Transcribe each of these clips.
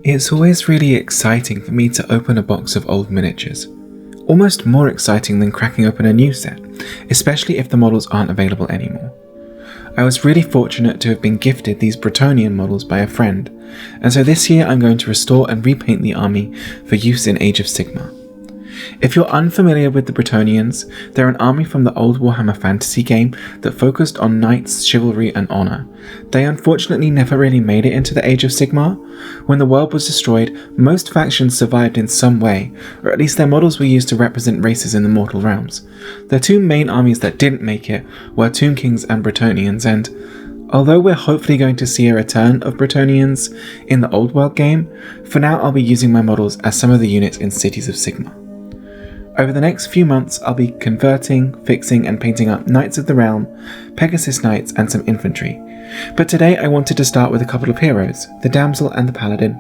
It's always really exciting for me to open a box of old miniatures. Almost more exciting than cracking open a new set, especially if the models aren't available anymore. I was really fortunate to have been gifted these Bretonnian models by a friend, and so this year I'm going to restore and repaint the army for use in Age of Sigmar. If you're unfamiliar with the Bretonnians, they're an army from the old Warhammer fantasy game that focused on knights, chivalry and honour. They unfortunately never really made it into the Age of Sigmar. When the world was destroyed, most factions survived in some way, or at least their models were used to represent races in the mortal realms. The two main armies that didn't make it were Tomb Kings and Bretonnians, and although we're hopefully going to see a return of Bretonnians in the old world game, for now I'll be using my models as some of the units in Cities of Sigmar. Over the next few months, I'll be converting, fixing and painting up Knights of the Realm, Pegasus Knights and some infantry. But today I wanted to start with a couple of heroes, the Damsel and the Paladin.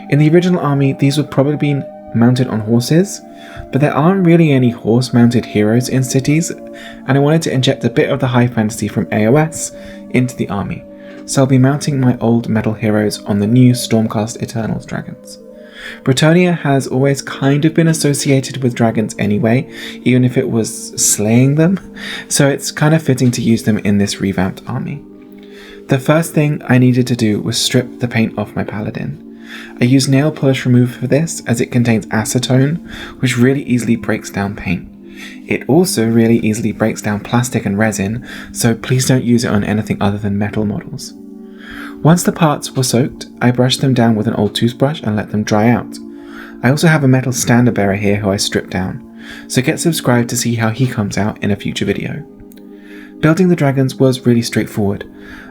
In the original army, these would probably be mounted on horses, but there aren't really any horse-mounted heroes in Cities, and I wanted to inject a bit of the high fantasy from AOS into the army, so I'll be mounting my old metal heroes on the new Stormcast Eternals dragons. Bretonnia has always kind of been associated with dragons anyway, even if it was slaying them, so it's kind of fitting to use them in this revamped army. The first thing I needed to do was strip the paint off my paladin. I used nail polish remover for this, as it contains acetone, which really easily breaks down paint. It also really easily breaks down plastic and resin, so please don't use it on anything other than metal models. Once the parts were soaked, I brushed them down with an old toothbrush and let them dry out. I also have a metal standard bearer here who I stripped down, so get subscribed to see how he comes out in a future video. Building the dragons was really straightforward.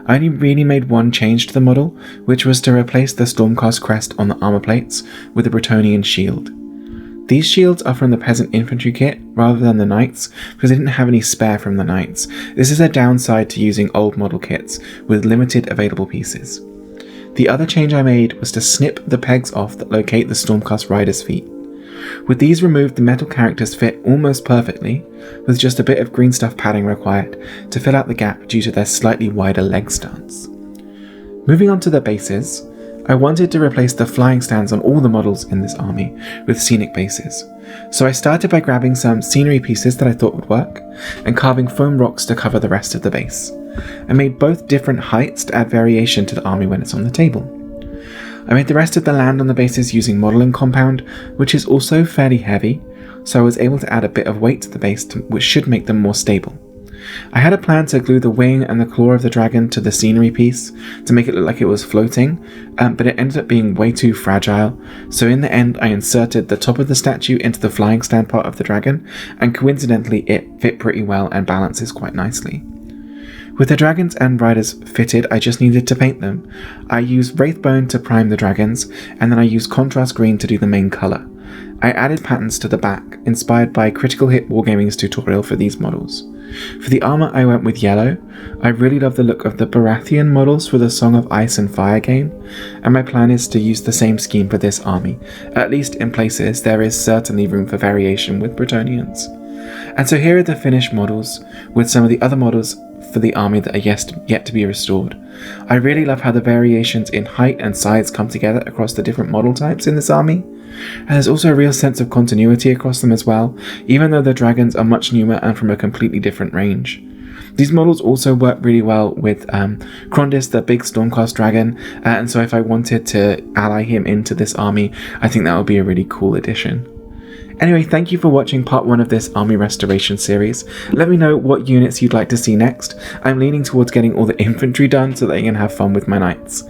I only really made one change to the model, which was to replace the Stormcast crest on the armor plates with a Bretonnian shield. These shields are from the Peasant Infantry kit rather than the Knights, because I didn't have any spare from the Knights. This is a downside to using old model kits with limited available pieces. The other change I made was to snip the pegs off that locate the Stormcast Rider's feet. With these removed, the metal characters fit almost perfectly, with just a bit of green stuff padding required to fill out the gap due to their slightly wider leg stance. Moving on to the bases, I wanted to replace the flying stands on all the models in this army with scenic bases, so I started by grabbing some scenery pieces that I thought would work, and carving foam rocks to cover the rest of the base. I made both different heights to add variation to the army when it's on the table. I made the rest of the land on the bases using modelling compound, which is also fairly heavy, so I was able to add a bit of weight to the base which should make them more stable. I had a plan to glue the wing and the claw of the dragon to the scenery piece to make it look like it was floating, but it ended up being way too fragile, so in the end I inserted the top of the statue into the flying stand part of the dragon, and coincidentally it fit pretty well and balances quite nicely. With the dragons and riders fitted, I just needed to paint them. I used Wraithbone to prime the dragons, and then I used contrast green to do the main colour. I added patterns to the back, inspired by Critical Hit Wargaming's tutorial for these models. For the armour I went with yellow. I really love the look of the Baratheon models for the Song of Ice and Fire game, and my plan is to use the same scheme for this army. At least in places there is certainly room for variation with Bretonnians. And so here are the finished models, with some of the other models for the army that are yet to be restored. I really love how the variations in height and size come together across the different model types in this army, and there's also a real sense of continuity across them as well, even though the dragons are much newer and from a completely different range. These models also work really well with Krondis, the big Stormcast dragon, and so if I wanted to ally him into this army, I think that would be a really cool addition. Anyway, thank you for watching part 1 of this army restoration series. Let me know what units you'd like to see next. I'm leaning towards getting all the infantry done so that I can have fun with my knights.